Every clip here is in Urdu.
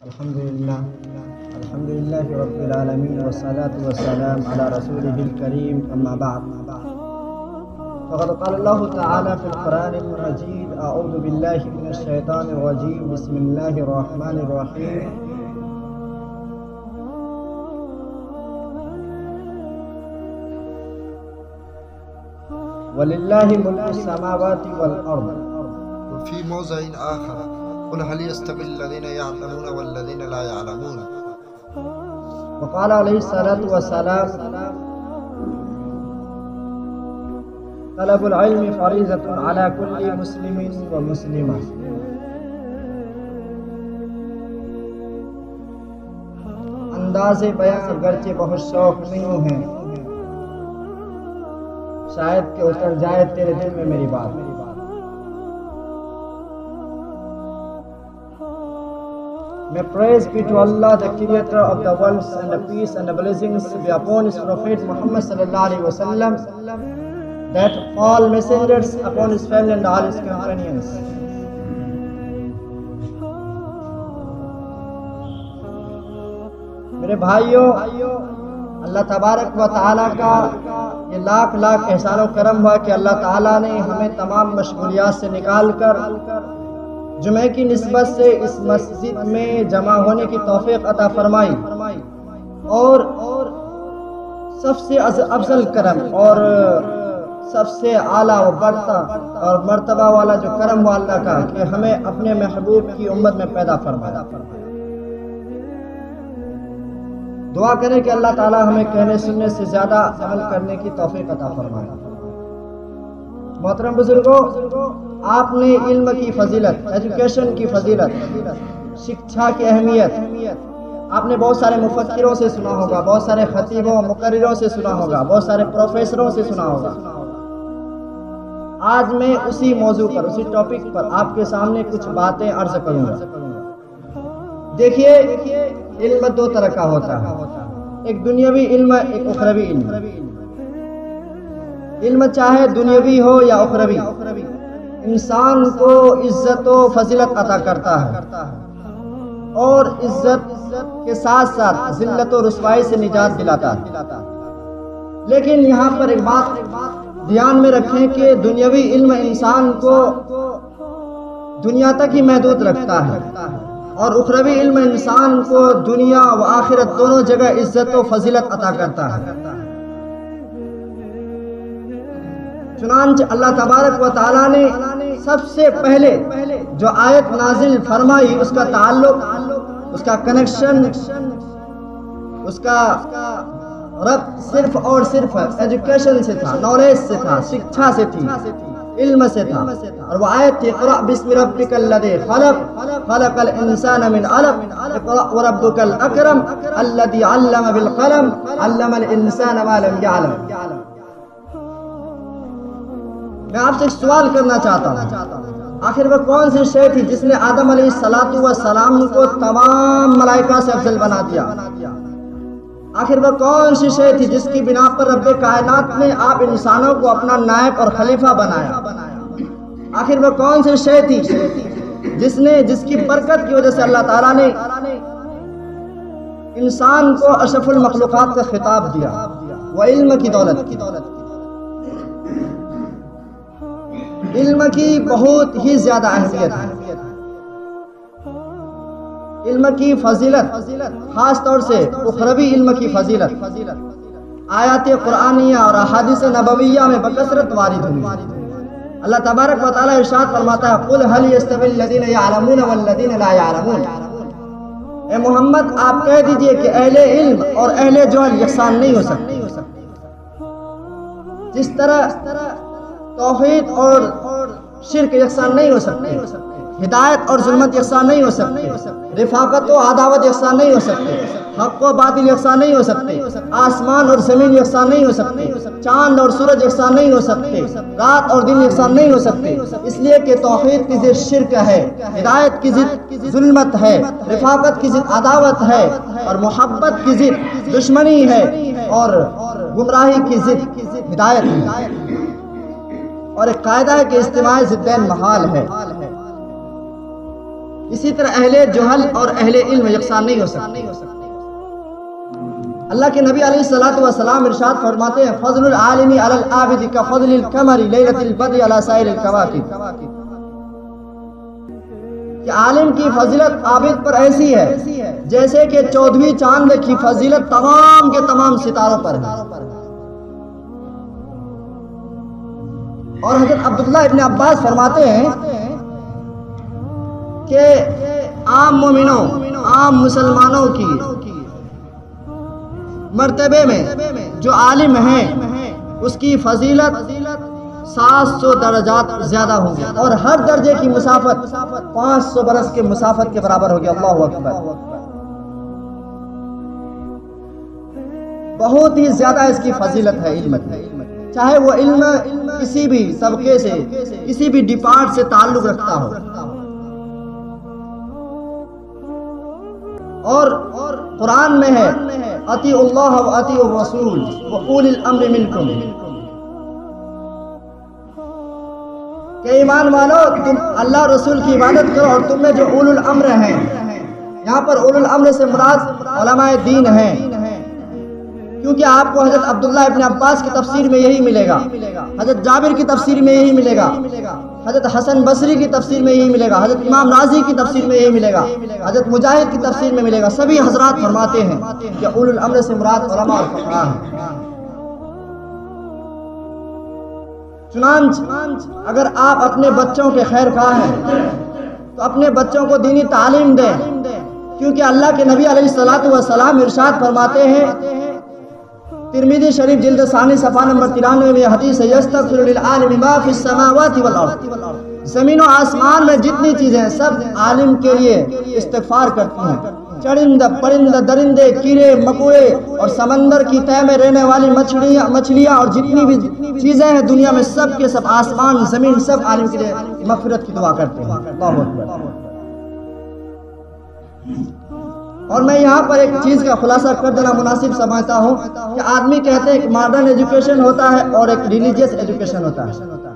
الحمد لله رب العالمين والصلاة والسلام على رسوله الكريم أما بعد فقد قال الله تعالى في القرآن المجيد أعوذ بالله من الشيطان الرجيم بسم الله الرحمن الرحيم ولله ملك السماوات والأرض. وفي موضع آخر قل هل يستوي الذين يعلمون والذين لا يعلمون. وقال عليه الصلاة والسلام طلب العلم فريضة على كل مسلم ومسلمة. انداز بیان اگرچہ بہت شوق نہیں ہے، شاید کہ اتر جائے تیرے دل میں میری بات. May praise be to Allah, the creator of the worlds, and the peace and the blessings be upon his prophet Muhammad sallallahu alaihi wasallam, that all messengers upon his family and all his companions. میرے بھائیوں، اللہ تبارک و تعالیٰ کا یہ لاکھ لاکھ احسان و کرم ہوا کہ اللہ تعالیٰ نے ہمیں تمام مشغولیات سے نکال کر جمعے کی نسبت سے اس مسجد میں جمع ہونے کی توفیق عطا فرمائی، اور سب سے افضل کرم اور سب سے اعلیٰ و برتر اور مرتبہ والا جو کرم ہوا اللہ کا کہ ہمیں اپنے محبوب کی امت میں پیدا فرمایا. دعا کریں کہ اللہ تعالی ہمیں کہنے سننے سے زیادہ عمل کرنے کی توفیق عطا فرمائے. محترم بزرگوں، آپ نے علم کی فضیلت، ایجوکیشن کی فضیلت، شکشا کی اہمیت آپ نے بہت سارے مفکروں سے سنا ہوگا، بہت سارے خطیبوں مقرروں سے سنا ہوگا، بہت سارے پروفیسروں سے سنا ہوگا. آج میں اسی موضوع پر، اسی ٹاپک پر آپ کے سامنے کچھ باتیں عرض کروں گا. دیکھیے، علم دو طرح کا ہوتا ہے، ایک دنیاوی علم، ایک اخروی علم. علم چاہے دنیاوی ہو یا اخروی، انسان کو عزت و فضیلت عطا کرتا ہے، اور عزت کے ساتھ ساتھ ذلت و رسوائی سے نجات دلاتا ہے. لیکن یہاں پر ایک بات دھیان میں رکھیں کہ دنیاوی علم انسان کو دنیا تک ہی محدود رکھتا ہے، اور اخروی علم انسان کو دنیا و آخرت دونوں جگہ عزت و فضیلت عطا کرتا ہے. چنانچہ اللہ تبارک و تعالیٰ نے سب سے پہلے جو آیت نازل فرمائی، اس کا تعلق، اس کا کنیکشن، اس کا ربط صرف اور صرف ایجوکیشن سے تھا، نالج سے تھا، شکشا سے تھی، علم سے تھا. اور وہ آیت تھی اقرأ بسم ربک الذی خلق خلق الانسان من علق اقرأ وربک الاکرم الذی علم بالقلم علم الانسان ما لم یعلم. میں آپ سے ایک سوال کرنا چاہتا ہوں، آخر وہ کون سی شے تھی جس نے آدم علیہ السلام کو تمام ملائکہ سے افضل بنا دیا؟ آخر وہ کون سی شے تھی جس کی بنا پر رب کائنات نے آپ انسانوں کو اپنا نائب اور خلیفہ بنایا؟ آخر وہ کون سی شے تھی جس کی برکت کی وجہ سے اللہ تعالیٰ نے انسان کو اشرف المخلوقات کا خطاب دیا؟ وہ علم کی دولت. علم کی بہت ہی زیادہ اہمیت ہے. علم کی فضیلت، خاص طور سے اخروی علم کی فضیلت، آیات قرآنیہ اور احادیث نبویہ میں بکثرت وارد ہوئی. اللہ تبارک و تعالیٰ ارشاد فرماتا ہے قل هل يستوي الذين يعلمون والذين لا يعلمون. اے محمد، آپ کہہ دیجئے کہ اہل علم اور اہل جہل یکساں نہیں ہو سکتے. جس طرح توحید اور شرک یکساں نہیں ہو سکتے، ہدایت اور ظلمت یکساں نہیں ہو سکتے، رفاقت و عداوت یکساں نہیں ہو سکتے، حق و باطل یکساں نہیں ہو سکتے، آسمان اور زمین یکساں نہیں ہو سکتے، چاند اور سورج یکساں نہیں ہو سکتے، رات اور دن یکساں نہیں ہو سکتے. اس لیے کہ توحید کی ضد شرک ہے، ہدایت کی ضد ظلمت ہے، رفاقت کی ضد عداوت ہے، اور محبت کی ضد دشمنی ہے، اور گمراہی کی ضد ہدایت ہے. اور ایک قاعدہ ہے کہ اجتماع ضدین محال ہے. اسی طرح اہل جہل اور اہل علم یکساں نہیں ہو سکتے۔ اللہ کے نبی علیہ الصلوۃ والسلام ارشاد فرماتے ہیں فضل العالم علی العابد کفضل القمر لیلۃ البدر علی سائر الکواکب، کہ عالم کی فضیلت عابد پر ایسی ہے جیسے کہ 14ویں چاند کی فضیلت تمام کے تمام ستاروں پر ہے۔ اور حضرت عبداللہ ابن عباس فرماتے ہیں کہ عام مومنوں، عام مسلمانوں کی مرتبے میں جو عالم ہیں اس کی فضیلت 700 درجات زیادہ ہوں گے، اور ہر درجے کی مسافت 500 برس کے مسافت کے برابر ہوگی۔ اللہ اکبر، بہت ہی زیادہ اس کی فضیلت ہے علم کی، چاہے وہ علم کسی بھی طبقے سے، کسی بھی ڈپارٹ سے تعلق رکھتا ہو۔ اور قرآن میں ہے اطیعوا اللہ و اطیعوا الرسول و اولی الامر منکم، کہ ایمان والو تم اللہ رسول کی عبادت کرو اور تم میں جو اول الامر ہیں، یہاں پر اول الامر سے مراد علماء دین ہیں، کیونکہ آپ کو حضرت عبداللہ ابن عباس کی تفسیر میں یہی ملے گا، حضرت جابر کی تفسیر میں یہی ملے گا، حضرت حسن بصری کی تفسیر میں یہی ملے گا، حضرت امام رازی کی تفسیر میں یہی ملے گا، حضرت مجاہد کی تفسیر میں ملے گا۔ سبھی حضرات فرماتے ہیں کہ اول الامر سے مراد علماء اور فقہاء ہیں۔ چنانچہ اگر آپ اپنے بچوں کے خیر خواہ ہیں تو اپنے بچوں کو دینی تعلیم دیں، کیونکہ اللہ کے نبی علیہ الصلوۃ والسلام ارشاد فرماتے ہیں، ترمذی شریف جلد ثانی صفحہ نمبر 93 میں حدیث ہے، یستغفر للعالم ما فی السماوات والارض، زمین و آسمان میں جتنی چیزیں ہیں سب عالم کے لیے استغفار کرتی ہیں، چرند پرند درندے کیڑے مکوڑے اور سمندر کی تہ میں رہنے والی مچھلیاں اور جتنی بھی چیزیں ہیں دنیا میں سب کے سب، آسمان زمین سب عالم کے لیے مغفرت کی دعا کرتے ہیں۔ اللہ اکبر۔ اور میں یہاں پر ایک چیز کا خلاصہ کر دینا مناسب سمجھتا ہوں کہ آدمی کہتے ہیں کہ ماڈرن ایجوکیشن ہوتا ہے اور ایک ریلیجیس ایجوکیشن ہوتا ہے،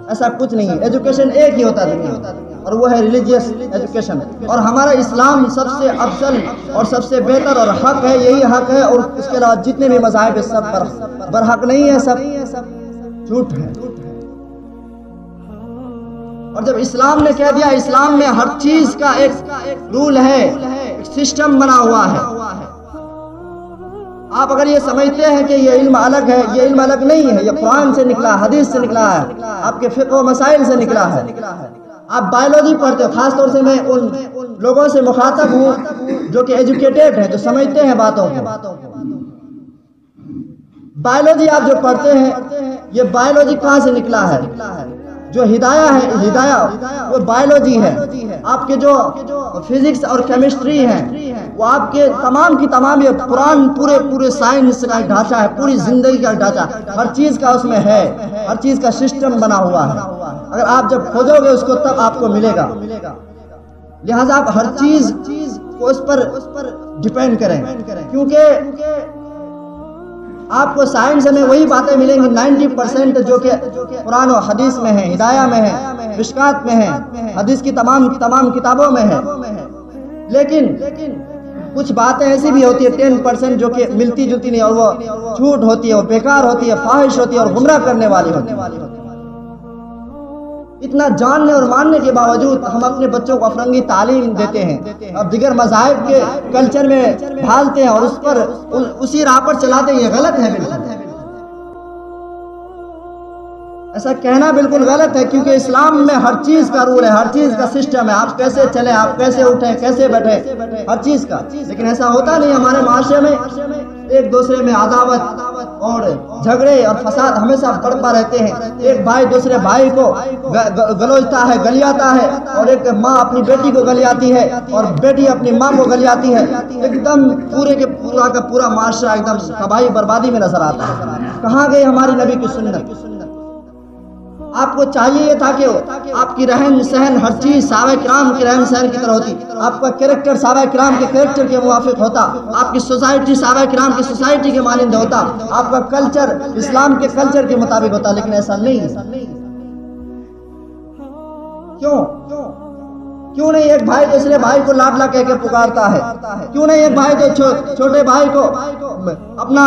ایسا کچھ نہیں ہے، ایجوکیشن ایک ہی ہوتا ہے دنیا میں، اور وہ ہے ریلیجیس ایجوکیشن۔ اور ہمارا اسلام سب سے افضل اور سب سے بہتر اور حق ہے، یہی حق ہے، اور اس کے علاوہ جتنے بھی مذاہب ہیں سب برحق نہیں ہے، سب جھوٹ ہے۔ اور جب اسلام نے کہہ دیا اسلام میں ہر چیز کا ایک رول ہے، ایک سسٹم بنا ہوا ہے، آپ اگر یہ سمجھتے ہیں کہ یہ علم الگ ہے، یہ علم الگ نہیں ہے، یہ قرآن سے نکلا، حدیث سے نکلا ہے، آپ کے فقہ و مسائل سے نکلا ہے۔ آپ بایولوجی پڑھتے ہو، خاص طور سے میں ان لوگوں سے مخاطب ہوں جو کہ ایجوکیٹڈ ہیں، جو سمجھتے ہیں باتوں کو۔ بایولوجی آپ جو پڑھتے ہیں، یہ بایولوجی کہاں سے نکلا ہے؟ جو ہدایہ ہے، ہدایہ وہ بایولوجی ہے۔ آپ کے جو فزکس اور کیمسٹری ہیں وہ آپ کے تمام کی تمام، یہ قرآن پورے سائنس کا ڈھانچہ ہے، پوری زندگی کا ڈھانچہ، ہر چیز کا اس میں ہے، ہر چیز کا سسٹم بنا ہوا ہے۔ اگر آپ جب کھوجو گے اس کو تب آپ کو ملے گا، لہٰذا آپ ہر چیز کو اس پر ڈیپینڈ کریں، کیونکہ آپ کو سائنس میں وہی باتیں ملیں گی 90% جو کہ قرآن و حدیث میں ہیں، ہدایہ میں ہیں، مشکات میں ہیں، حدیث کی تمام کتابوں میں ہیں۔ لیکن کچھ باتیں ایسی بھی ہوتی ہے 10% جو کہ ملتی جلتی نہیں، اور وہ جھوٹ ہوتی ہے، وہ بیکار ہوتی ہے، فاحش ہوتی ہے اور گمراہ کرنے والی ہوتی ہے۔ اتنا جاننے اور ماننے کے باوجود ہم اپنے بچوں کو افرنگی تعلیم دیتے ہیں، اب دیگر مذاہب کے کلچر میں ڈھالتے ہیں اور اس پر اسی راہ پر چلاتے ہیں۔ یہ غلط ہے، بالکل ایسا کہنا بالکل غلط ہے، کیونکہ اسلام میں ہر چیز کا رول ہے، ہر چیز کا سسٹم ہے، آپ کیسے چلیں، آپ کیسے اٹھیں، کیسے بیٹھیں، ہر چیز کا۔ لیکن ایسا ہوتا نہیں، ہمارے معاشرے میں ایک دوسرے میں عداوت اور جھگڑے اور فساد ہمیشہ بڑھتا رہتے ہیں۔ ایک بھائی دوسرے بھائی کو گلوچتا ہے، گلیاتا ہے، اور ایک ماں اپنی بیٹی کو گلیاتی ہے اور بیٹی اپنی ماں کو گلیاتی ہے۔ ایک دم پورے کے پورا کا پورا معاشرہ ایک دم تباہی بربادی میں نظر آتا ہے۔ کہاں گئی ہماری نبی کی سنت؟ آپ کو چاہیے یہ تھا کہ آپ کی رہن سہن ہر چیز صحابہ کرام کی رہن سہن کی طرح ہوتی، آپ کا کریکٹر صحابہ کرام کے کریکٹر کے موافق ہوتا، آپ کی سوسائٹی صحابہ کرام کی سوسائٹی کے مانند ہوتا، آپ کا کلچر اسلام کے کلچر کے مطابق ہوتا، لیکن ایسا نہیں ہے۔ کیوں؟ کیوں نہیں ایک بھائی دوسرے بھائی کو لاڈلا کہہ کے پکارتا ہے؟ کیوں نہیں ایک بھائی تو چھوٹے بھائی کو اپنا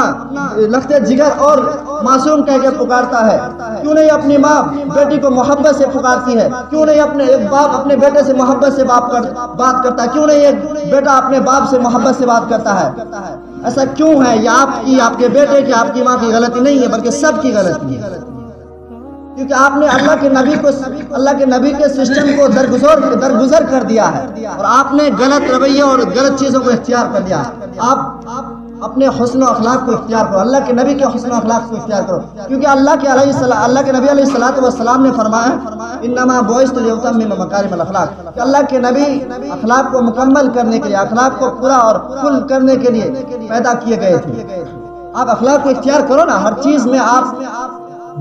لخت جگر اور معصوم کہہ کے پکارتا ہے؟ کیوں نہیں اپنی ماں بیٹی کو محبت سے پکارتی ہے؟ کیوں نہیں ایک باپ اپنے بیٹے سے محبت سے بات کرتا ہے؟ کیوں نہیں ایک بیٹا اپنے باپ سے محبت سے بات کرتا ہے؟ ایسا کیوں ہے؟ یہ آپ کے بیٹے کی آپ کی ماں کی غلطی نہیں ہے، بلکہ سب کی غلطی ہے، کیونکہ آپ نے اللہ کے نبی کے سسٹم کو درگزر کر دیا ہے، اور آپ نے غلط رویہ اور غلط چیزوں کو اختیار کر لیا ہے۔ آپ اپنے حسن و اخلاق کو اختیار کرو، اللہ کے نبی کے حسن و اخلاق کو اختیار کرو، کیونکہ اللہ کے نبی علیہ السلام نے فرمایا انما بعثت لاتمم مکارم الاخلاق، کہ اللہ کے نبی اخلاق کو مکمل کرنے کے لیے، اخلاق کو پورا اور فل کرنے کے لیے پیدا کیے گئے تھے۔ آپ اخلاق کو اختیار کرو نا، ہر چیز میں آپ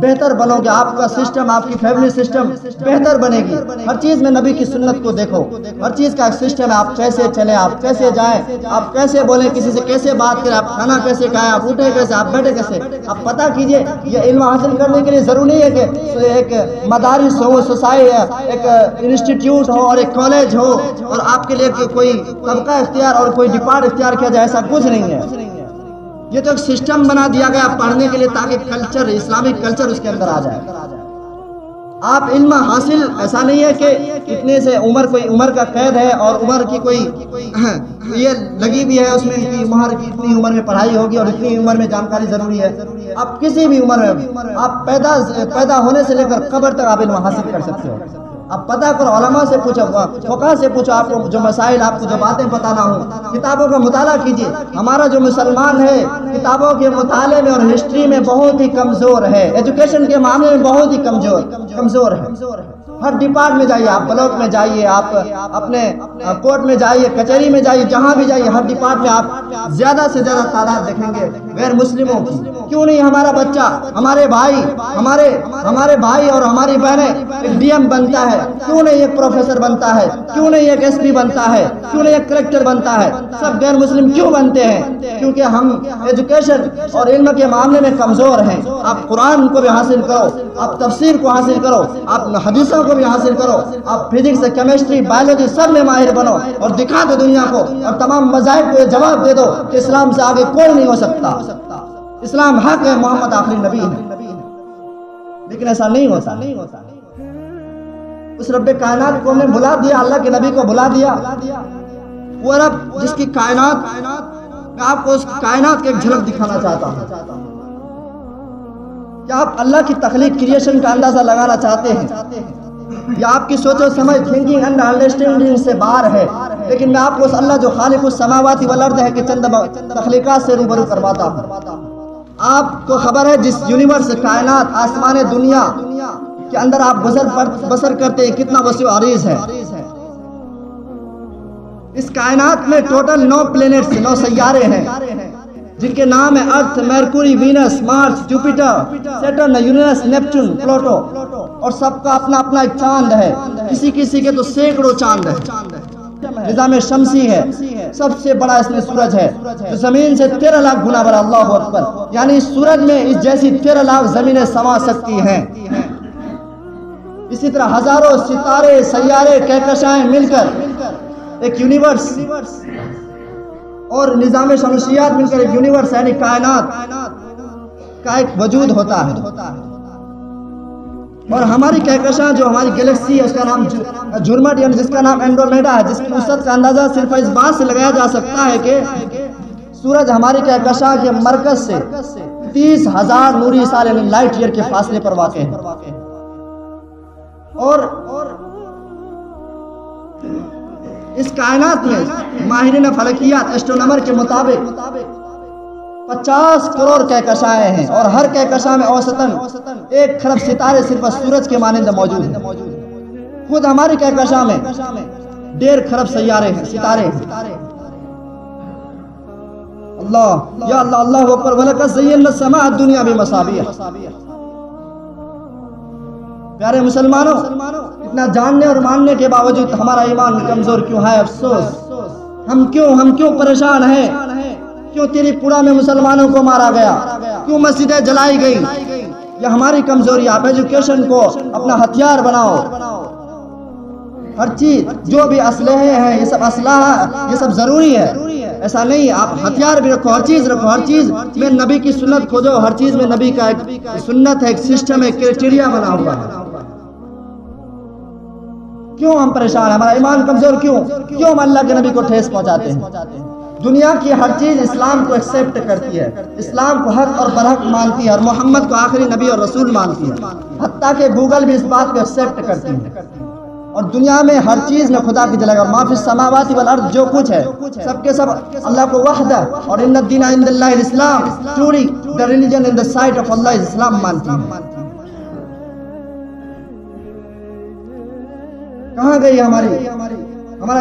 بہتر بنو گے، آپ کا سسٹم، آپ کی فیملی سسٹم بہتر بنے گی۔ ہر چیز میں نبی کی سنت کو دیکھو، ہر چیز کا ایک سسٹم ہے، آپ کیسے چلیں، آپ کیسے جائیں، آپ کیسے بولیں، کسی سے کیسے بات کریں، آپ کھانا کیسے کھائیں، آپ اٹھیں کیسے، آپ بیٹھیں کیسے۔ آپ پتہ کیجئے، یہ علم حاصل کرنے کے لیے ضروری نہیں ہے کہ ایک مدارس ہو، ایک انسٹیٹیوٹ ہو اور ایک کالج ہو اور آپ کے لیے کوئی طبقہ اختیار اور کوئی ڈپارٹ اختیار کیا جائے، ایسا کچھ نہیں ہے۔ یہ تو ایک سسٹم بنا دیا گیا پڑھنے کے لیے تاکہ کلچر، اسلامک کلچر اس کے اندر آ جائے۔ آپ علم حاصل ایسا نہیں ہے کہ اتنے سے کوئی عمر کا قید ہے اور عمر کی کوئی یہ لگی بھی ہے اس میں کہ اتنی عمر میں پڑھائی ہوگی اور اتنی عمر میں جانکاری ضروری ہے۔ آپ کسی بھی عمر میں، آپ پیدا ہونے سے لے کر قبر تک آپ علم حاصل کر سکتے ہو۔ آپ پتہ کرو، علماء سے پوچھو، فقہ سے پوچھو، آپ کو جو مسائل، آپ کو جو باتیں پتہ نہ ہوں، کتابوں کا مطالعہ کیجیے۔ ہمارا جو مسلمان ہے کتابوں کے مطالعے میں اور ہسٹری میں بہت ہی کمزور ہے، ایجوکیشن کے معاملے میں بہت ہی کمزور ہے۔ ہر ڈپارٹ میں جائیے، آپ بلاک میں جائیے، آپ اپنے کورٹ میں جائیے، کچہری میں جائیے، جہاں بھی جائیے، ہر ڈپارٹ میں آپ زیادہ سے زیادہ تعداد دیکھیں گے غیر مسلموں کی۔ کیوں نہیں ہمارا بچہ، ہمارے بھائی اور ہماری بہنیں ایک ڈی ایم بنتا ہے؟ کیوں نہیں ایک پروفیسر بنتا ہے؟ کیوں نہیں ایک ایس پی بنتا ہے؟ کیوں نہیں ایک کلیکٹر بنتا ہے؟ سب غیر مسلم کیوں بنتے ہیں؟ کیونکہ ہم ایجوکیشن اور علم کے معاملے میں کمزور ہیں۔ آپ قرآن کو بھی حاصل کرو، آپ تفسیر کو حاصل کرو، آپ حدیثوں کو بھی حاصل کرو، آپ فزکس، کیمسٹری، بایولوجی سب میں ماہر بنو اور دکھا دو دنیا کو، اور تمام مذاہب کو یہ جواب دے دو کہ اسلام سے آگے کوئی نہیں ہو سکتا، اسلام حق ہے، محمد آخری نبی ہے۔ لیکن ایسا نہیں ہوتا۔ اس رب کائنات کو ہم نے بلا دیا، اللہ کے نبی کو بلا دیا۔ وہ رب جس کی کائنات، میں آپ کو اس کائنات کی ایک جھلک دکھانا چاہتا ہوں۔ کیا آپ اللہ کی تخلیق، کریشن کا اندازہ لگانا چاہتے ہیں؟ یا آپ کی سوچ و سمجھ، تھنکنگ اینڈ انڈرسٹینڈنگ سے باہر ہے؟ لیکن میں آپ کو اس اللہ جو خالق السماوات والارض ہے کہ چند تخلیقات سے روبرو کرواتا ہوں۔ آپ کو خبر ہے جس یونیورس، کائنات، آسمان دنیا کے اندر آپ بسر کرتے ہیں کتنا وسیع و عریض ہے۔ اس کائنات میں ٹوٹل 9 پلینٹس، 9 سیارے ہیں جن کے نام ہے ارتھ، میرکوری، وینس، مارس، جوپیٹر، سیٹرن، یورینس، نیپچون، پلوٹو، اور سب کا اپنا اپنا ایک چاند ہے۔ کسی کے تو سینکڑوں چاند ہے۔ نظام شمسی ہے، سب سے بڑا اس میں سورج ہے جو زمین سے 13 لاکھ گنا بڑا، اللہ اکبر۔ یعنی اس سورج میں اس جیسی 13 لاکھ زمینیں سما سکتی ہیں۔ اسی طرح ہزاروں ستارے، سیارے، کہکشائیں مل کر ایک یونیورس اور نظام شمسیات مل کر ایک یونیورس یعنی کائنات کا ایک وجود ہوتا ہے۔ اور ہماری کہکشاں جو ہماری گلیکسی ہے اس کا نام جرمٹ، یعنی جس کا نام اینڈرومیڈا ہے، جس کی وسعت کا اندازہ صرف اس بات سے لگایا جا سکتا ہے کہ سورج ہماری کہکشاں کے مرکز سے 30,000 نوری سال یعنی لائٹ ایئر کے فاصلے پر واقع ہے۔ اور اس کائنات میں ماہرین فلکیات، ایسٹرونامر کے مطابق 50 کروڑ کہکشائیں ہیں، اور ہر کہکشاں میں اوسطاً 1 کھرب ستارے صرف سورج کے مانند موجود ہیں۔ خود ہماری کہکشاں میں 1.5 کھرب سیارے ہیں، ستارے ہیں۔ اللہ یا اللہ، اللہ اکبر۔ وَلَقَدْ زَيَّنَّا السَّمَاءَ الدُّنْيَا بِمَصَابِيحَ۔ پیارے مسلمانوں، اتنا جاننے اور ماننے کے باوجود ہمارا ایمان کمزور کیوں ہے؟ افسوس، ہم کیوں پریشان ہیں؟ کیوں تیری پورا میں مسلمانوں کو مارا گیا؟ کیوں مسجدیں جلائی گئی؟ یہ ہماری کمزوری۔ آپ ایجوکیشن کو اپنا ہتھیار بناؤ، ہر چیز جو بھی اسلحے ہیں یہ سب اسلحہ یہ سب ضروری ہے، ایسا نہیں آپ ہتھیار بھی رکھو، ہر چیز رکھو، ہر چیز میں نبی کی سنت کھوجو، ہر چیز میں نبی کا ایک سنت ہے، ایک سسٹم ہے، کرائٹیریا بنا ہوا ہے۔ کیوں ہم پریشان ہیں؟ ہمارا ایمان کمزور کیوں ہم اللہ کے نبی کو ٹھیس پہنچاتے ہیں؟ دنیا کی ہر چیز اسلام کو ایکسیپٹ کرتی ہے، اسلام کو حق اور برحق مانتی ہے، اور محمد کو آخری نبی اور رسول مانتی ہے، حتیٰ کہ گوگل بھی اس بات کو ایکسیپٹ کرتی ہے۔ اور دنیا میں ہر چیز میں خدا کی جلے گا، ما فی السماوات والارض، جو کچھ ہے سب کے سب اللہ کو وحدہ، اور ان الدین عند اللہ الاسلام، truly the religion in the sight of Allah is اسلام مانتی ہے۔ کہاں گئی ہمارا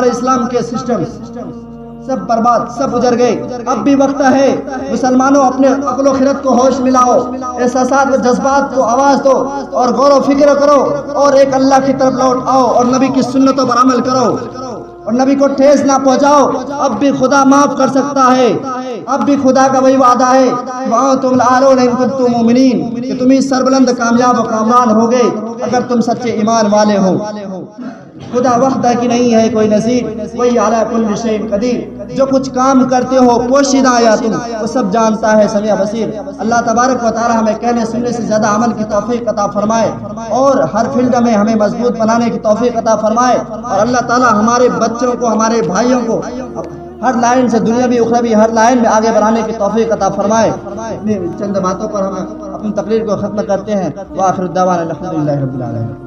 اسلام کے سسٹم؟ سب برباد، سب گزر گئے۔ اب بھی وقت ہے مسلمانوں، اپنے عقل و خرد کو ہوش ملاؤ، احساسات و جذبات کو آواز دو اور غور و فکر کرو، اور ایک اللہ کی طرف لوٹ آؤ اور نبی کی سنتوں پر عمل کرو اور نبی کو ٹھیس نہ پہنچاؤ۔ اب بھی خدا معاف کر سکتا ہے، اب بھی خدا کا وہی وعدہ ہے وَأَنْتُمُ الْأَعْلَوْنَ إِن كُنتُم مُؤْمِنِينَ، کہ تم ہی سربلند کامیاب و کامران ہوگے اگر تم سچے ایمان والے ہو۔ خدا وحدہ کی نہیں ہے کوئی نظیر، وہی علی کل شیء قدیر، جو کچھ کام کرتے ہو پوشیدہ یا تم وہ سب جانتا ہے، سمیع بصیر۔ اللہ تبارک و تعالی ہمیں کہنے سننے سے زیادہ عمل کی توفیق عطا فرمائے، اور ہر فیلڈ میں ہمیں مضبوط بنانے کی توفیق عطا فرمائے، اور اللہ تعالی ہمارے بچوں کو، ہمارے بھائیوں کو ہر لائن سے، دنیاوی اخروی ہر لائن میں آگے بڑھانے کی توفیق عطا فرمائے۔ چند باتوں پر ہم اپنی تقریر کو ختم کرتے ہیں۔ وآخر الدعوانا الحمدللہ رب العالمین۔